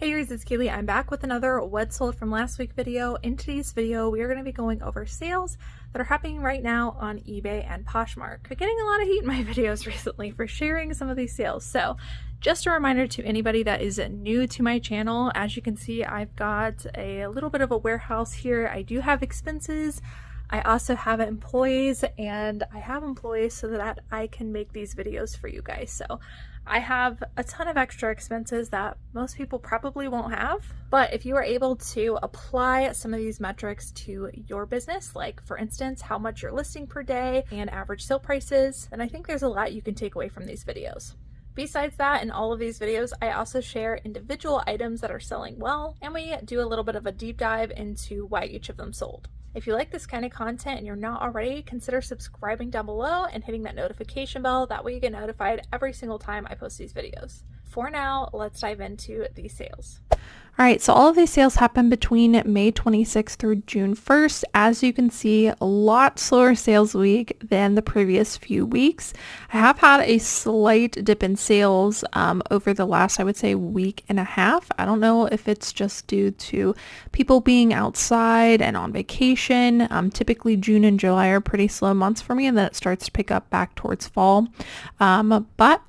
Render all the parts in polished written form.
Hey guys, it's Cayley. I'm back with another What Sold from last week video. In today's video, we are going to be going over sales that are happening right now on eBay and Poshmark. Been getting a lot of heat in my videos recently for sharing some of these sales. So just a reminder to anybody that is new to my channel, as you can see, I've got a little bit of a warehouse here. I do have expenses. I also have employees, and I have employees so that I can make these videos for you guys. So I have a ton of extra expenses that most people probably won't have. But if you are able to apply some of these metrics to your business, like for instance, how much you're listing per day and average sale prices, then I think there's a lot you can take away from these videos. Besides that, in all of these videos, I also share individual items that are selling well, and we do a little bit of a deep dive into why each of them sold. If you like this kind of content and you're not already, consider subscribing down below and hitting that notification bell. That way you get notified every single time I post these videos. For now, let's dive into these sales. All right, so all of these sales happen between May 26th through June 1st. As you can see, a lot slower sales week than the previous few weeks. I have had a slight dip in sales over the last, I would say, week and a half. I don't know if it's just due to people being outside and on vacation. Typically June and July are pretty slow months for me, and then it starts to pick up back towards fall. But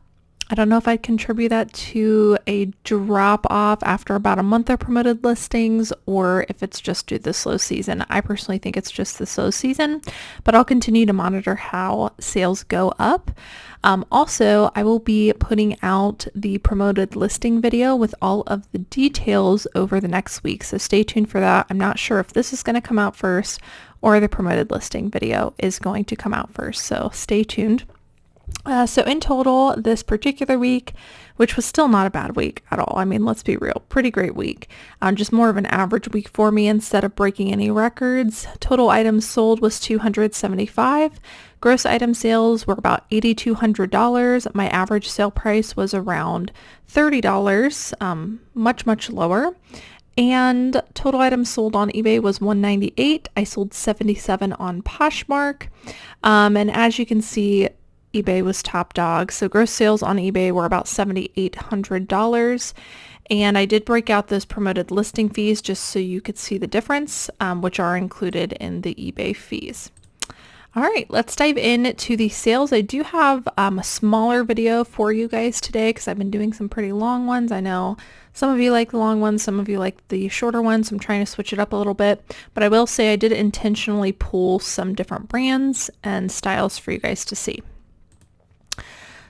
I don't know if I'd contribute that to a drop off after about a month of promoted listings, or if it's just due to the slow season. I personally think it's just the slow season, but I'll continue to monitor how sales go up. Also, I will be putting out the promoted listing video with all of the details over the next week, so stay tuned for that. I'm not sure if this is going to come out first or the promoted listing video is going to come out first, so stay tuned. So in total, this particular week, which was still not a bad week at all. I mean, let's be real, pretty great week. Just more of an average week for me instead of breaking any records. Total items sold was 275. Gross item sales were about $8,200. My average sale price was around $30, much lower. And total items sold on eBay was 198. I sold 77 on Poshmark. And as you can see, eBay was top dog. So gross sales on eBay were about $7,800. And I did break out those promoted listing fees just so you could see the difference, which are included in the eBay fees. All right, let's dive into the sales. I do have a smaller video for you guys today because I've been doing some pretty long ones. I know some of you like the long ones, some of you like the shorter ones. So I'm trying to switch it up a little bit, but I will say I did intentionally pull some different brands and styles for you guys to see.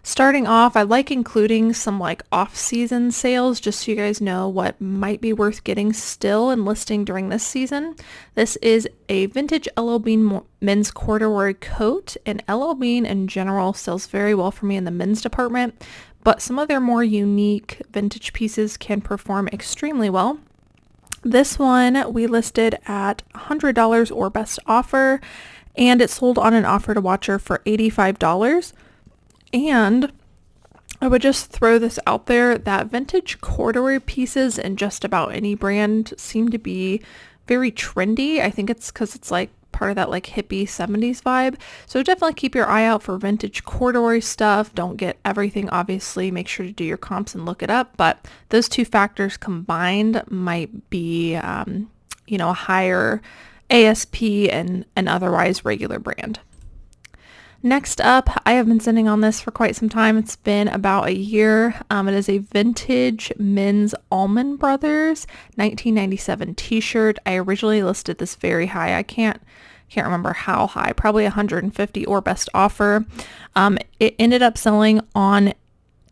Starting off, I like including some like off-season sales just so you guys know what might be worth getting still and listing during this season. This is a vintage LL Bean men's corduroy coat, and LL Bean in general sells very well for me in the men's department, but some of their more unique vintage pieces can perform extremely well. This one we listed at $100 or best offer, and it sold on an offer to watcher for $85. And I would just throw this out there that vintage corduroy pieces in just about any brand seem to be very trendy. I think it's because it's like part of that like hippie 70s vibe. So definitely keep your eye out for vintage corduroy stuff. Don't get everything, obviously. Make sure to do your comps and look it up. But those two factors combined might be, a higher ASP and an otherwise regular brand. Next up, I have been sitting on this for quite some time. It's been about a year. It is a vintage men's Allman Brothers 1997 t-shirt. I originally listed this very high. I can't remember how high, probably 150 or best offer. It ended up selling on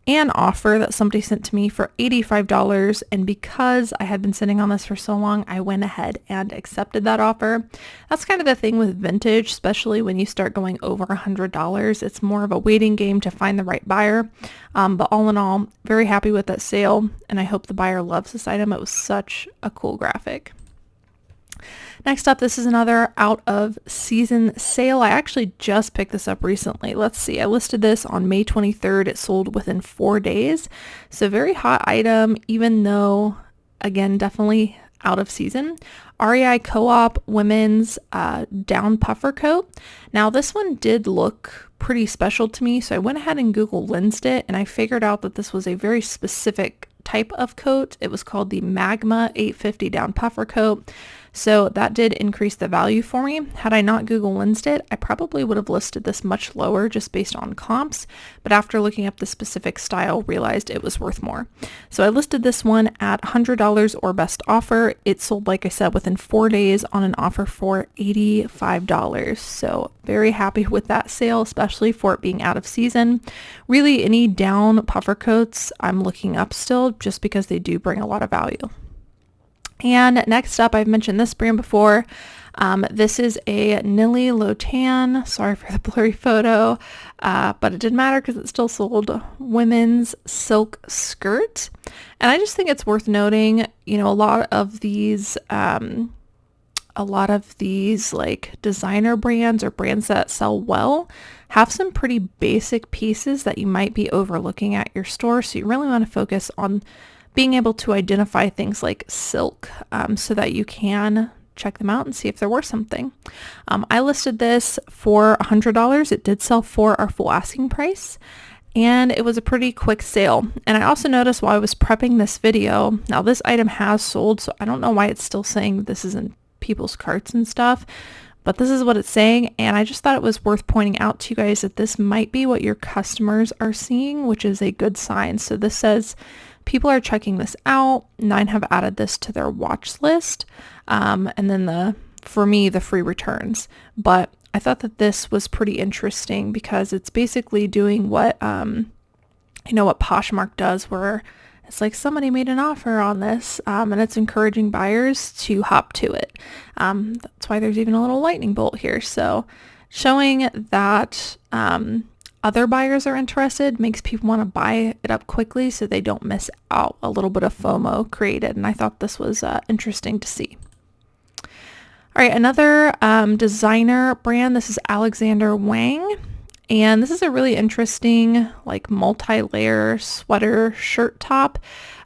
an offer that somebody sent to me for $85, and because I had been sitting on this for so long, I went ahead and accepted that offer. That's kind of the thing with vintage, especially when you start going over $100. It's more of a waiting game to find the right buyer, but all in all, very happy with that sale, and I hope the buyer loves this item. It was such a cool graphic. Next up, this is another out of season sale. I actually just picked this up recently. Let's see. I listed this on May 23rd. It sold within 4 days. So very hot item, even though, again, definitely out of season. REI Co-op women's down puffer coat. Now this one did look pretty special to me, so I went ahead and Google lensed it, and I figured out that this was a very specific type of coat. It was called the Magma 850 down puffer coat. So that did increase the value for me. Had I not Google Lensed it, I probably would have listed this much lower just based on comps, but after looking up the specific style, realized it was worth more. So I listed this one at $100 or best offer. It sold, like I said, within 4 days on an offer for $85. So very happy with that sale, especially for it being out of season. Really, any down puffer coats I'm looking up still just because they do bring a lot of value. And next up, I've mentioned this brand before. This is a Nili Lotan. Sorry for the blurry photo, but it didn't matter because it still sold women's silk skirt. And I just think it's worth noting, you know, a lot of these like designer brands or brands that sell well have some pretty basic pieces that you might be overlooking at your store. So you really want to focus on being able to identify things like silk so that you can check them out and see if they're worth something. I listed this for $100. It did sell for our full asking price, and it was a pretty quick sale. And I also noticed while I was prepping this video, now this item has sold, so I don't know why it's still saying this is in people's carts and stuff, but this is what it's saying. And I just thought it was worth pointing out to you guys that this might be what your customers are seeing, which is a good sign. So this says people are checking this out. 9 have added this to their watch list. And then for me, the free returns. But I thought that this was pretty interesting because it's basically doing what, what Poshmark does, where it's like somebody made an offer on this, and it's encouraging buyers to hop to it. That's why there's even a little lightning bolt here. So showing that other buyers are interested makes people want to buy it up quickly so they don't miss out. A little bit of FOMO created, and I thought this was interesting to see. All right, another designer brand. This is Alexander Wang, and this is a really interesting like multi-layer sweater shirt top.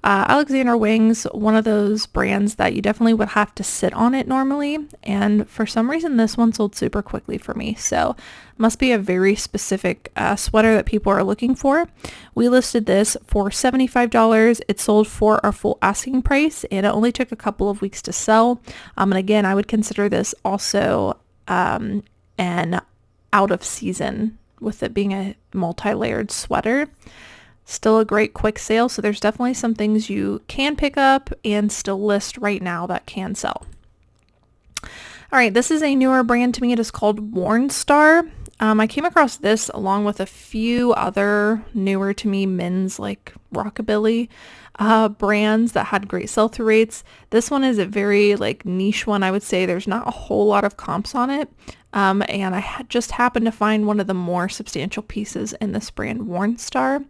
Alexander Wang's one of those brands that you definitely would have to sit on it normally, and for some reason this one sold super quickly for me, so must be a very specific sweater that people are looking for. We listed this for $75. It sold for our full asking price, and it only took a couple of weeks to sell. And again, I would consider this also an out of season, with it being a multi-layered sweater. Still a great quick sale, so there's definitely some things you can pick up and still list right now that can sell. All right, this is a newer brand to me. It is called Warnstar. I came across this along with a few other newer to me men's like rockabilly brands that had great sell-through rates. This one is a very like niche one, I would say. There's not a whole lot of comps on it. And I just happened to find one of the more substantial pieces in this brand, Warnstar.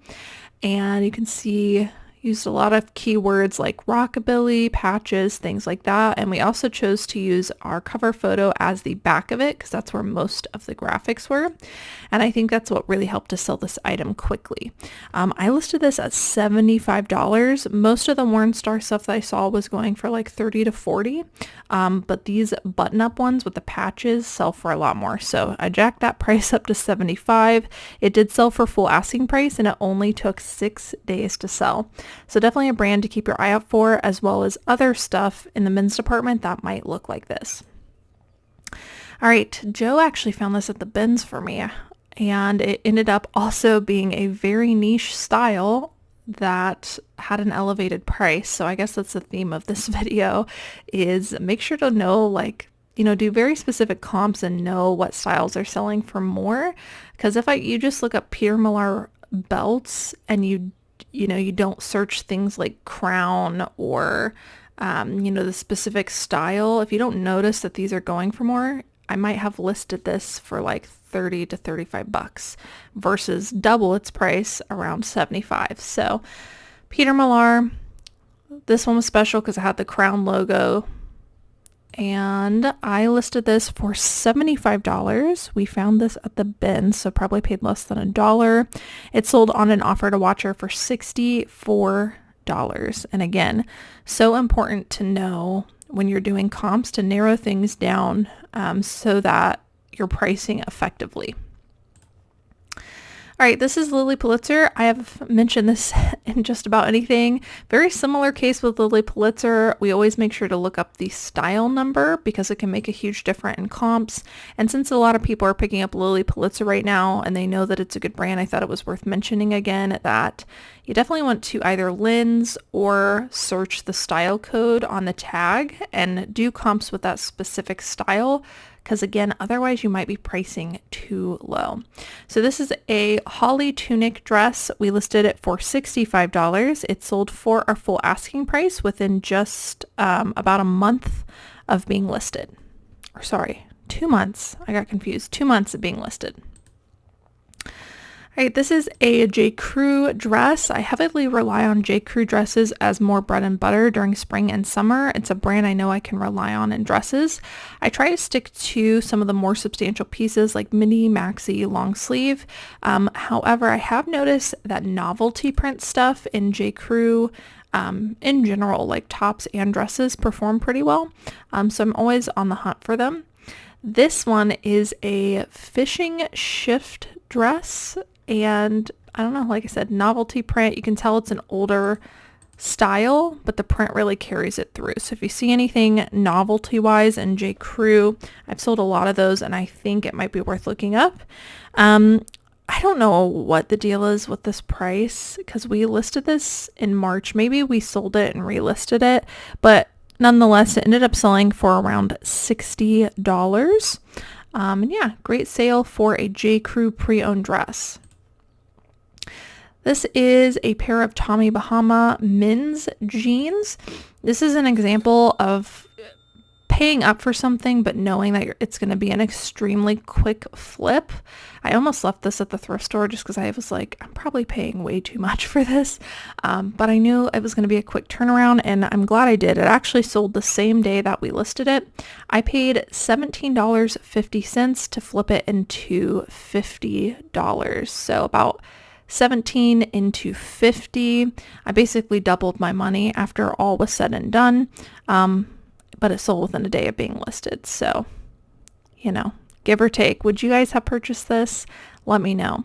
And you can see used a lot of keywords like rockabilly, patches, things like that. And we also chose to use our cover photo as the back of it because that's where most of the graphics were. And I think that's what really helped to sell this item quickly. I listed this at $75. Most of the Warnstar stuff that I saw was going for like $30 to $40. But these button-up ones with the patches sell for a lot more. So I jacked that price up to $75. It did sell for full asking price, and it only took 6 days to sell. So definitely a brand to keep your eye out for, as well as other stuff in the men's department that might look like this. All right, Joe actually found this at the bins for me, and it ended up also being a very niche style that had an elevated price. So I guess that's the theme of this video, is make sure to know, like, do very specific comps and know what styles are selling for more. Because if you just look up Peter Millar belts and you don't search things like crown or, the specific style, if you don't notice that these are going for more, I might have listed this for like $30 to $35 versus double its price around $75. So Peter Millar, this one was special because it had the crown logo, and I listed this for $75. We found this at the bin, so probably paid less than $1. It sold on an offer to watcher for $64. And again, so important to know when you're doing comps to narrow things down so that you're pricing effectively. All right, this is Lily Pulitzer. I have mentioned this in just about anything. Very similar case with Lily Pulitzer. We always make sure to look up the style number because it can make a huge difference in comps. And since a lot of people are picking up Lily Pulitzer right now and they know that it's a good brand, I thought it was worth mentioning again that you definitely want to either lens or search the style code on the tag and do comps with that specific style, because again, otherwise you might be pricing too low. So this is a holly tunic dress. We listed it for $65. It sold for our full asking price within just about a month of being listed. Or sorry, 2 months. I got confused. 2 months of being listed. All right, this is a J. Crew dress. I heavily rely on J. Crew dresses as more bread and butter during spring and summer. It's a brand I know I can rely on in dresses. I try to stick to some of the more substantial pieces like midi, maxi, long sleeve. However, I have noticed that novelty print stuff in J. Crew in general, like tops and dresses, perform pretty well. So I'm always on the hunt for them. This one is a fishing shift dress. And I don't know, like I said, novelty print. You can tell it's an older style, but the print really carries it through. So if you see anything novelty wise in J. Crew, I've sold a lot of those and I think it might be worth looking up. I don't know what the deal is with this price because we listed this in March. Maybe we sold it and relisted it, but nonetheless, it ended up selling for around $60. And yeah, great sale for a J. Crew pre-owned dress. This is a pair of Tommy Bahama men's jeans. This is an example of paying up for something, but knowing that it's going to be an extremely quick flip. I almost left this at the thrift store just because I was like, I'm probably paying way too much for this. But I knew it was going to be a quick turnaround and I'm glad I did. It actually sold the same day that we listed it. I paid $17.50 to flip it into $50. So about 17 into 50. I basically doubled my money after all was said and done. But it sold within a day of being listed. So, you know, give or take. Would you guys have purchased this? Let me know.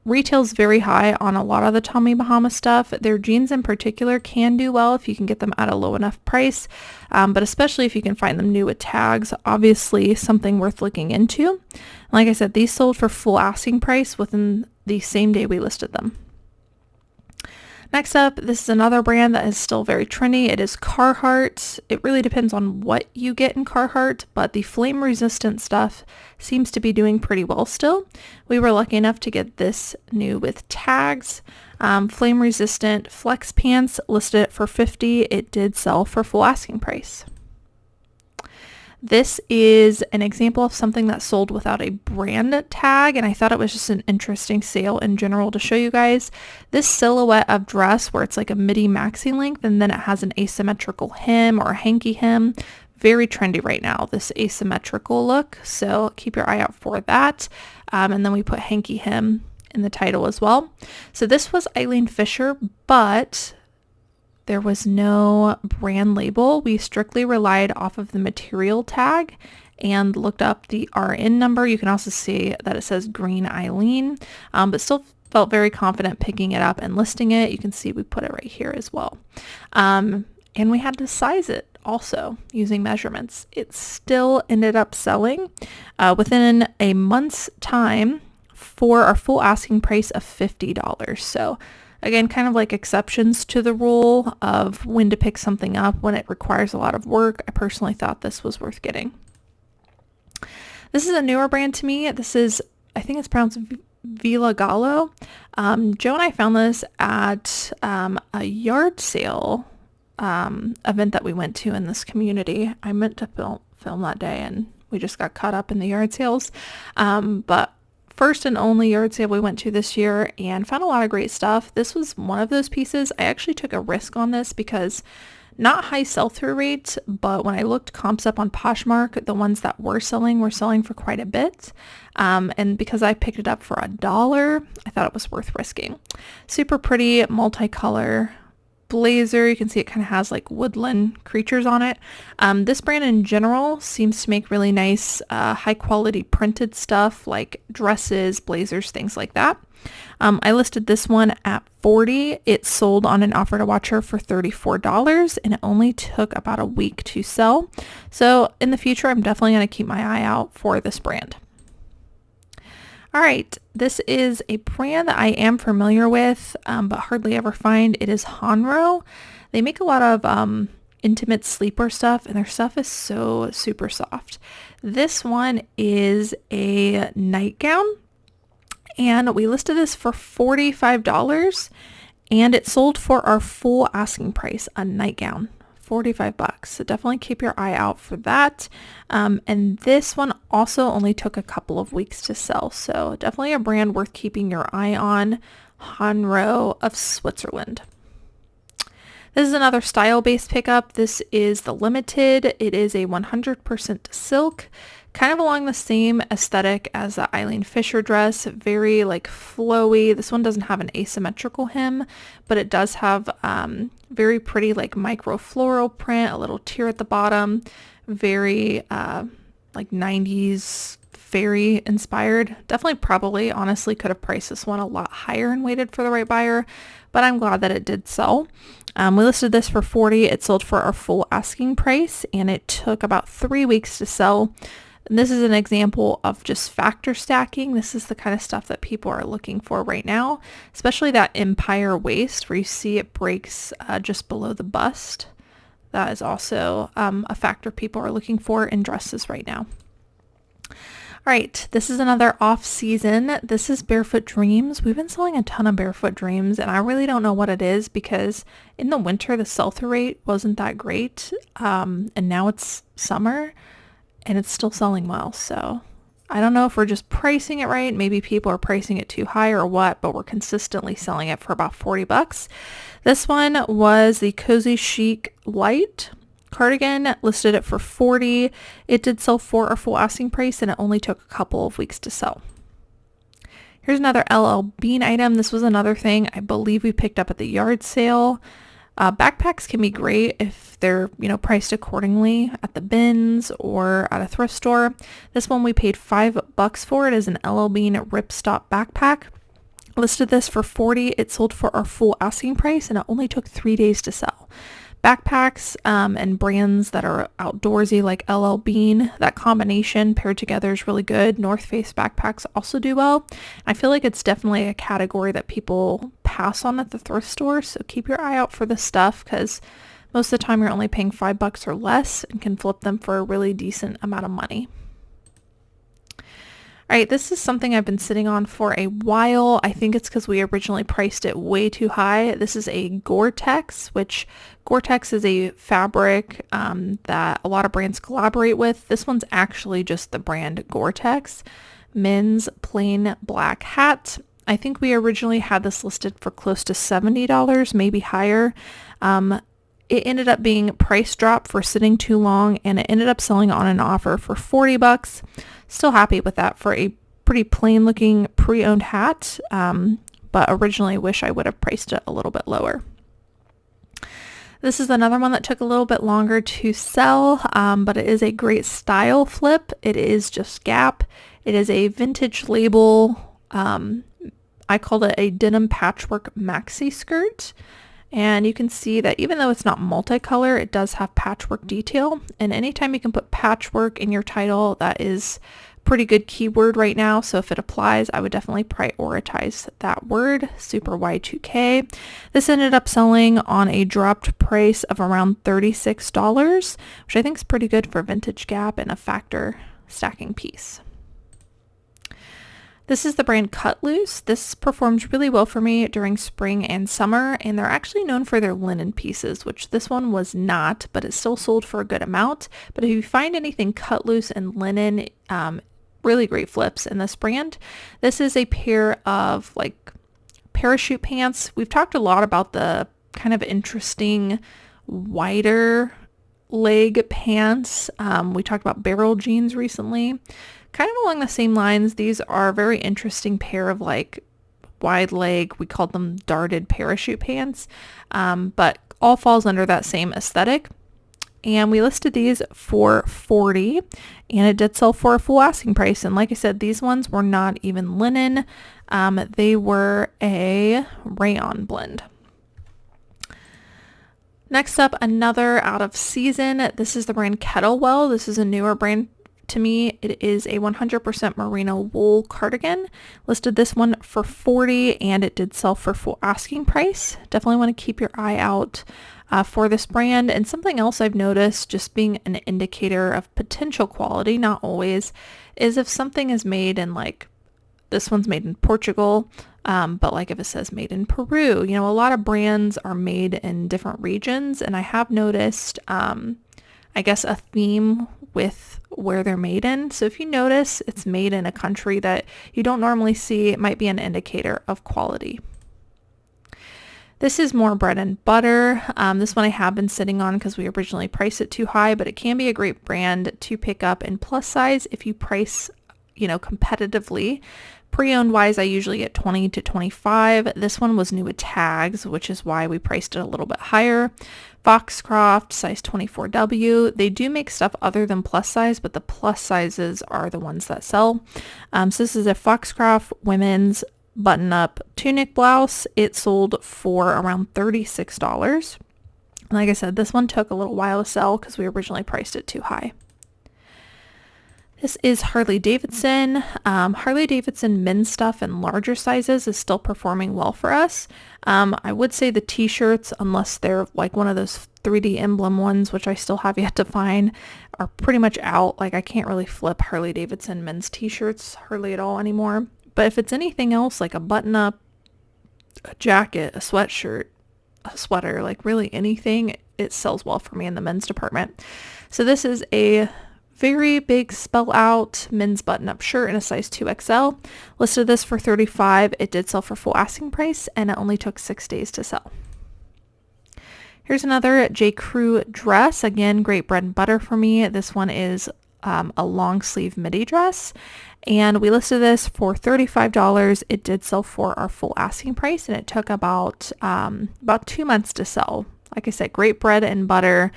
Retail's very high on a lot of the Tommy Bahama stuff. Their jeans in particular can do well if you can get them at a low enough price, but especially if you can find them new with tags, obviously something worth looking into. Like I said, these sold for full asking price within the same day we listed them. Next up, this is another brand that is still very trendy. It is Carhartt. It really depends on what you get in Carhartt, but the flame resistant stuff seems to be doing pretty well still. We were lucky enough to get this new with tags. Flame resistant flex pants, listed it for $50. It did sell for full asking price. This is an example of something that sold without a brand tag, and I thought it was just an interesting sale in general to show you guys. This silhouette of dress where it's like a midi maxi length and then it has an asymmetrical hem or a hanky hem. Very trendy right now, this asymmetrical look, so keep your eye out for that. And then we put hanky hem in the title as well. So this was Eileen Fisher, but there was no brand label. We strictly relied off of the material tag and looked up the RN number. You can also see that it says Green Eileen, but still felt very confident picking it up and listing it. You can see we put it right here as well. And we had to size it also using measurements. It still ended up selling within a month's time for our full asking price of $50. So again, kind of like exceptions to the rule of when to pick something up when it requires a lot of work. I personally thought this was worth getting. This is a newer brand to me. This is, I think it's pronounced Villa Gallo. Joe and I found this at a yard sale event that we went to in this community. I meant to film that day and we just got caught up in the yard sales. But first and only yard sale we went to this year and found a lot of great stuff. This was one of those pieces. I actually took a risk on this because not high sell-through rates, but when I looked comps up on Poshmark, the ones that were selling for quite a bit. And because I picked it up for $1, I thought it was worth risking. Super pretty multicolor blazer. You can see it kind of has like woodland creatures on it. This brand in general seems to make really nice high quality printed stuff like dresses, blazers, things like that. I listed this one at $40. It sold on an offer to watcher for $34, and it only took about a week to sell. So in the future, I'm definitely going to keep my eye out for this brand. All right, this is a brand that I am familiar with, but hardly ever find. It is Honro. They make a lot of intimate sleepwear stuff, and their stuff is so super soft. This one is a nightgown, and we listed this for $45, and it sold for our full asking price, a nightgown, $45. So definitely keep your eye out for that. And this one also only took a couple of weeks to sell. So definitely a brand worth keeping your eye on, Honro of Switzerland. This is another style-based pickup. This is the Limited. It is a 100% silk, kind of along the same aesthetic as the Eileen Fisher dress, very like flowy. This one doesn't have an asymmetrical hem, but it does have very pretty like micro floral print, a little tear at the bottom, very like 90s fairy inspired. Definitely probably honestly could have priced this one a lot higher and waited for the right buyer, but I'm glad that it did sell. We listed this for $40. It sold for our full asking price, and it took about 3 weeks to sell. And this is an example of just factor stacking. This is the kind of stuff that people are looking for right now, especially that empire waist where you see it breaks just below the bust. That is also a factor people are looking for in dresses right now. All right, this is another off season. This is Barefoot Dreams. We've been selling a ton of Barefoot Dreams, and I really don't know what it is because in the winter, the sell-through rate wasn't that great. And now it's summer and it's still selling well. So I don't know if we're just pricing it right. Maybe people are pricing it too high or what, but we're consistently selling it for about $40. This one was the Cozy Chic Light cardigan, listed it for $40. It did sell for our full asking price, and it only took a couple of weeks to sell. Here's another LL Bean item. This was another thing I believe we picked up at the yard sale. Backpacks can be great if they're, priced accordingly at the bins or at a thrift store. This one we paid $5 for. It is an LL Bean ripstop backpack. Listed this for $40. It sold for our full asking price, and it only took 3 days to sell. Backpacks and brands that are outdoorsy like LL Bean, that combination paired together is really good. North Face backpacks also do well. I feel like it's definitely a category that people pass on at the thrift store, so keep your eye out for this stuff because most of the time you're only paying $5 or less and can flip them for a really decent amount of money. All right, this is something I've been sitting on for a while. I think it's because we originally priced it way too high. This is a Gore-Tex, which Gore-Tex is a fabric that a lot of brands collaborate with. This one's actually just the brand Gore-Tex. Men's plain black hat. I think we originally had this listed for close to $70, maybe higher. It ended up being price drop for sitting too long, and it ended up selling on an offer for $40. Still happy with that for a pretty plain looking pre-owned hat, but originally wish I would have priced it a little bit lower. This is another one that took a little bit longer to sell, but it is a great style flip. It is just Gap. It is a vintage label. I called it a denim patchwork maxi skirt. And you can see that even though it's not multicolor, it does have patchwork detail. And anytime you can put patchwork in your title, that is pretty good keyword right now. So if it applies, I would definitely prioritize that word, super Y2K. This ended up selling on a dropped price of around $36, which I think is pretty good for vintage Gap and a factor stacking piece. This is the brand Cut Loose. This performed really well for me during spring and summer, and they're actually known for their linen pieces, which this one was not, but it still sold for a good amount. But if you find anything Cut Loose and linen, really great flips in this brand. This is a pair of like parachute pants. We've talked a lot about the kind of interesting wider leg pants. We talked about barrel jeans recently. Kind of along the same lines, these are a very interesting pair of like wide leg. We called them darted parachute pants, but all falls under that same aesthetic. And we listed these for $40, and it did sell for a full asking price. And like I said, these ones were not even linen. They were a rayon blend. Next up, another out of season. This is the brand Kettlewell. This is a newer brand to me. It is a 100% merino wool cardigan. Listed this one for $40, and it did sell for full asking price. Definitely want to keep your eye out for this brand. And something else I've noticed, just being an indicator of potential quality, not always, is if something is made in, like, this one's made in Portugal, but like if it says made in Peru, you know, a lot of brands are made in different regions, and I have noticed, I guess, a theme with where they're made in. So if you notice it's made in a country that you don't normally see, it might be an indicator of quality. This is more bread and butter. This one I have been sitting on because we originally priced it too high, but it can be a great brand to pick up in plus size if you price, you know, competitively. Pre-owned wise, I usually get 20 to 25. This one was new with tags, which is why we priced it a little bit higher. Foxcroft, size 24W. They do make stuff other than plus size, but the plus sizes are the ones that sell. So this is a Foxcroft women's button-up tunic blouse. It sold for around $36. Like I said, this one took a little while to sell because we originally priced it too high. This is Harley Davidson. Harley Davidson men's stuff in larger sizes is still performing well for us. I would say the t-shirts, unless they're like one of those 3D emblem ones, which I still have yet to find, are pretty much out. Like, I can't really flip Harley Davidson men's t-shirts hardly at all anymore. But if it's anything else, like a button-up, a jacket, a sweatshirt, a sweater, like really anything, it sells well for me in the men's department. So this is a very big spell out men's button-up shirt in a size 2XL. Listed this for $35. It did sell for full asking price, and it only took 6 days to sell. Here's another J. Crew dress. Again, great bread and butter for me. This one is a long sleeve midi dress, and we listed this for $35. It did sell for our full asking price, and it took about 2 months to sell. Like I said, great bread and butter,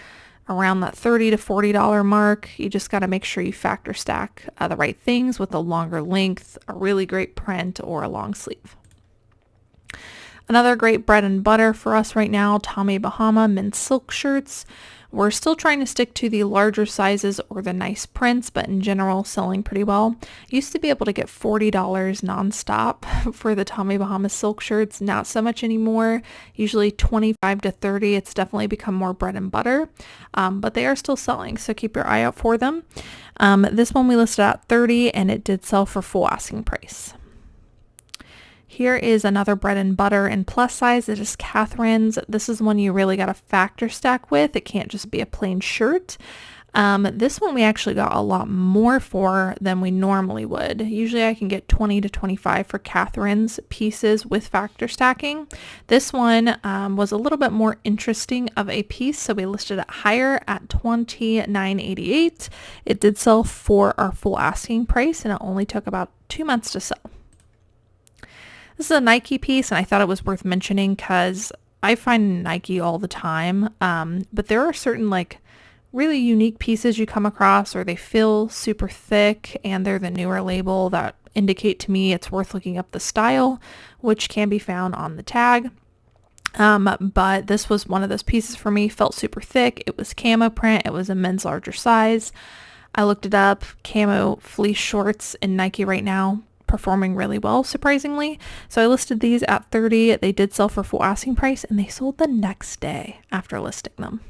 around that $30 to $40 mark. You just got to make sure you factor stack the right things with a longer length, a really great print, or a long sleeve. Another great bread and butter for us right now, Tommy Bahama men's silk shirts. We're still trying to stick to the larger sizes or the nice prints, but in general, selling pretty well. Used to be able to get $40 nonstop for the Tommy Bahama silk shirts. Not so much anymore. Usually 25 to 30. It's definitely become more bread and butter, but they are still selling, so keep your eye out for them. This one we listed at $30, and it did sell for full asking price. Here is another bread and butter in plus size. It is Catherine's. This is one you really got to factor stack with. It can't just be a plain shirt. This one we actually got a lot more for than we normally would. Usually I can get 20 to 25 for Catherine's pieces with factor stacking. This one was a little bit more interesting of a piece, so we listed it higher at $29.88. It did sell for our full asking price, and it only took about 2 months to sell. This is a Nike piece, and I thought it was worth mentioning because I find Nike all the time, but there are certain like really unique pieces you come across, or they feel super thick and they're the newer label that indicate to me it's worth looking up the style, which can be found on the tag. But this was one of those pieces for me. Felt super thick. It was camo print. It was a men's larger size. I looked it up. Camo fleece shorts in Nike right now performing really well, surprisingly. So I listed these at $30. They did sell for full asking price, and they sold the next day after listing them.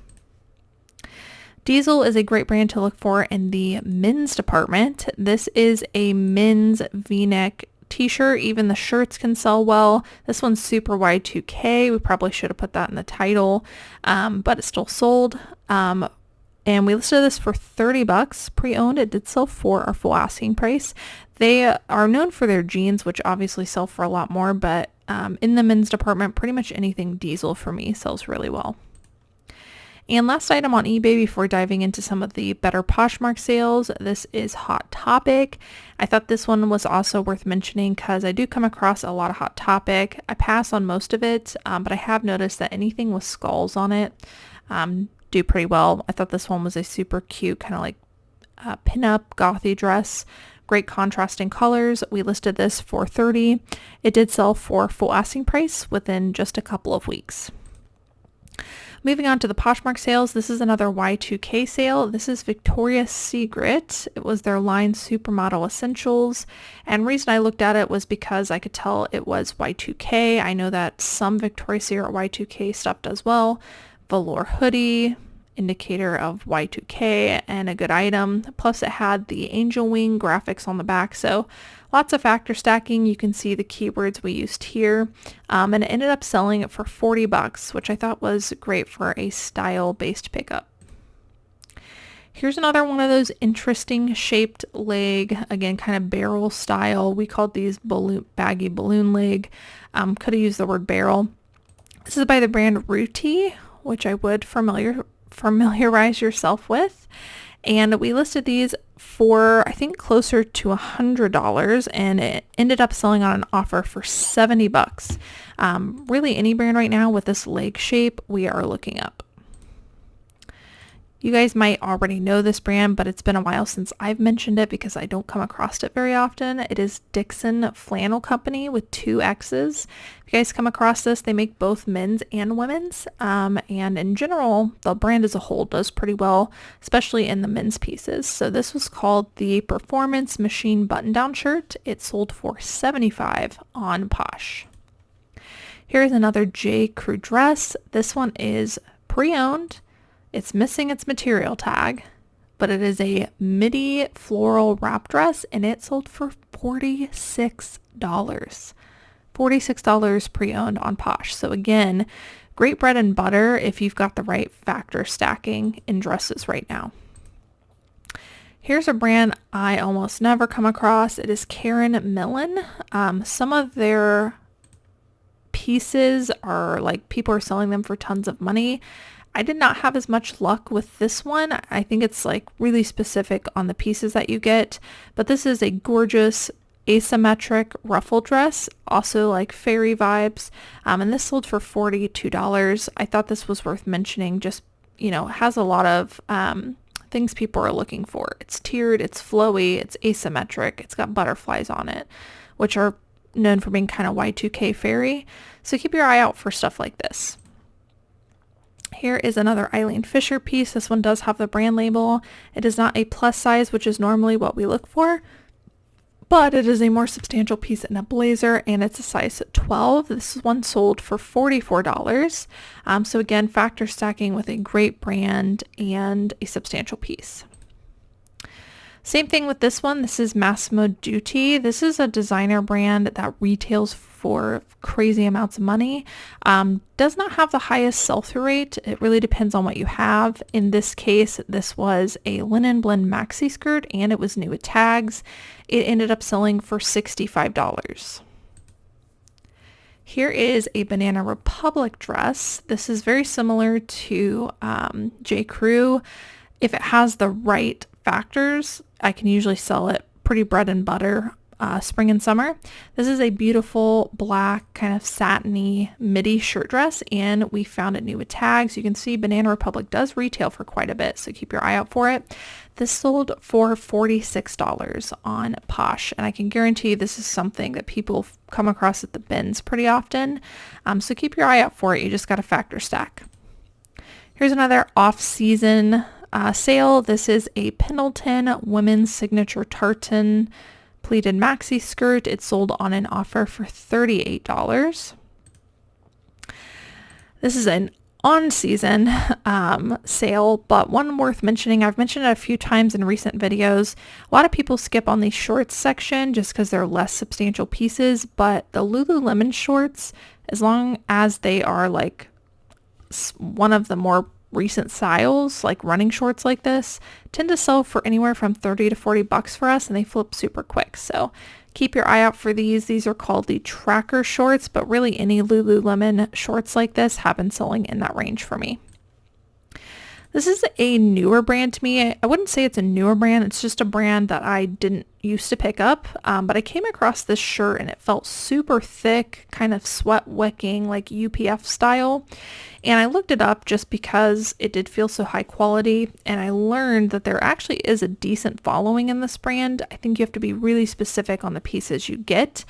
Diesel is a great brand to look for in the men's department. This is a men's v-neck t-shirt. Even the shirts can sell well. This one's super Y2K. We probably should have put that in the title, but it still sold. And we listed this for $30 pre-owned. It did sell for our full asking price. They are known for their jeans, which obviously sell for a lot more, but in the men's department, pretty much anything Diesel for me sells really well. And last item on eBay before diving into some of the better Poshmark sales, this is Hot Topic. I thought this one was also worth mentioning because I do come across a lot of Hot Topic. I pass on most of it, but I have noticed that anything with skulls on it do pretty well. I thought this one was a super cute kind of like pin-up gothy dress. Great contrasting colors. We listed this for $30. It did sell for full asking price within just a couple of weeks. Moving on to the Poshmark sales, this is another Y2K sale. This is Victoria's Secret. It was their line Supermodel Essentials. And the reason I looked at it was because I could tell it was Y2K. I know that some Victoria's Secret Y2K stuff does well. Velour hoodie, indicator of Y2K, and a good item. Plus it had the angel wing graphics on the back, so lots of factor stacking. You can see the keywords we used here, and it ended up selling for $40, which I thought was great for a style-based pickup. Here's another one of those interesting shaped leg, again kind of barrel style. We called these baggy balloon leg. Could have used the word barrel. This is by the brand Ruti, which I would familiarize yourself with. And we listed these for, I think, closer to $100, and it ended up selling on an offer for $70. Really any brand right now with this leg shape, we are looking up. You guys might already know this brand, but it's been a while since I've mentioned it because I don't come across it very often. It is Dixon Flannel Company with 2 X's. If you guys come across this, they make both men's and women's. And in general, the brand as a whole does pretty well, especially in the men's pieces. So this was called the Performance Machine Button-Down Shirt. It sold for $75 on Posh. Here's another J. Crew dress. This one is pre-owned. It's missing its material tag, but it is a midi floral wrap dress, and it sold for $46. $46 pre-owned on Posh. So again, great bread and butter if you've got the right factor stacking in dresses right now. Here's a brand I almost never come across. It is Karen Millen. Some of their pieces are like people are selling them for tons of money. I did not have as much luck with this one. I think it's like really specific on the pieces that you get, but this is a gorgeous asymmetric ruffle dress, also like fairy vibes, and this sold for $42. I thought this was worth mentioning. Just, it has a lot of things people are looking for. It's tiered, it's flowy, it's asymmetric, it's got butterflies on it, which are known for being kind of Y2K fairy, so keep your eye out for stuff like this. Here is another Eileen Fisher piece. This one does have the brand label. It is not a plus size, which is normally what we look for, but it is a more substantial piece in a blazer, and it's a size 12. This one sold for $44. So again, factor stacking with a great brand and a substantial piece. Same thing with this one. This is Massimo Dutti. This is a designer brand that retails for crazy amounts of money. Does not have the highest sell-through rate. It really depends on what you have. In this case, this was a linen blend maxi skirt, and it was new with tags. It ended up selling for $65. Here is a Banana Republic dress. This is very similar to J. Crew. If it has the right factors, I can usually sell it pretty bread and butter spring and summer. This is a beautiful black kind of satiny midi shirt dress, and we found it new with tags. You can see Banana Republic does retail for quite a bit, so keep your eye out for it. This sold for $46 on Posh, and I can guarantee this is something that people come across at the bins pretty often, so keep your eye out for it. You just got to factor stack. Here's another off-season sale. This is a Pendleton women's signature tartan pleated maxi skirt. It sold on an offer for $38. This is an on-season sale, but one worth mentioning. I've mentioned it a few times in recent videos. A lot of people skip on the shorts section just because they're less substantial pieces, but the Lululemon shorts, as long as they are like one of the more recent styles, like running shorts like this, tend to sell for anywhere from $30 to $40 for us, and they flip super quick. So keep your eye out for these. These are called the tracker shorts, but really any Lululemon shorts like this have been selling in that range for me. This is a newer brand to me. I wouldn't say it's a newer brand. It's just a brand that I didn't used to pick up, but I came across this shirt and it felt super thick, kind of sweat wicking, like UPF style. And I looked it up just because it did feel so high quality, and I learned that there actually is a decent following in this brand. I think you have to be really specific on the pieces you get,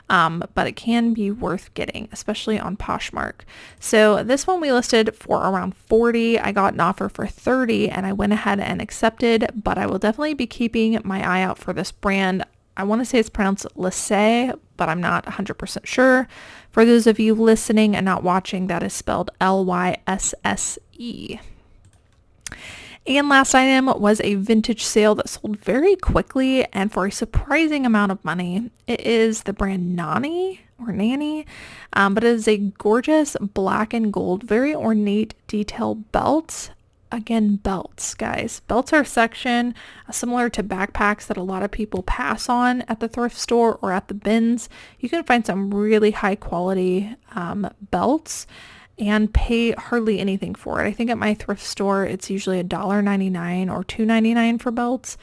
but it can be worth getting, especially on Poshmark. So this one we listed for around 40. I got an offer for 30 and I went ahead and accepted, but I will definitely be keeping my eye out for this brand. I want to say it's pronounced Lisse, but I'm not 100% sure. For those of you listening and not watching, that is spelled Lysse. And last item was a vintage sale that sold very quickly and for a surprising amount of money. It is the brand Nanny, but it is a gorgeous black and gold, very ornate detail belt. Again, belts, guys. Belts are a section similar to backpacks that a lot of people pass on at the thrift store or at the bins. You can find some really high quality belts and pay hardly anything for it. I think at my thrift store, it's usually $1.99 or $2.99 for belts.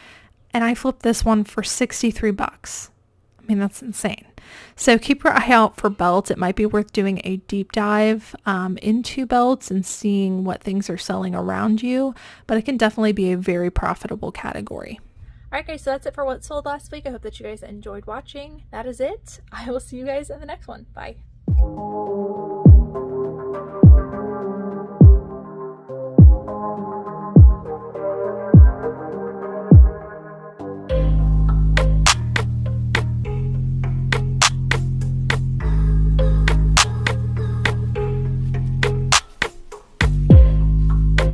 And I flipped this one for 63 bucks. I mean, that's insane. So keep your eye out for belts. It might be worth doing a deep dive into belts and seeing what things are selling around you, but it can definitely be a very profitable category. All right, guys, so that's it for what sold last week. I hope that you guys enjoyed watching. That is it. I will see you guys in the next one. Bye.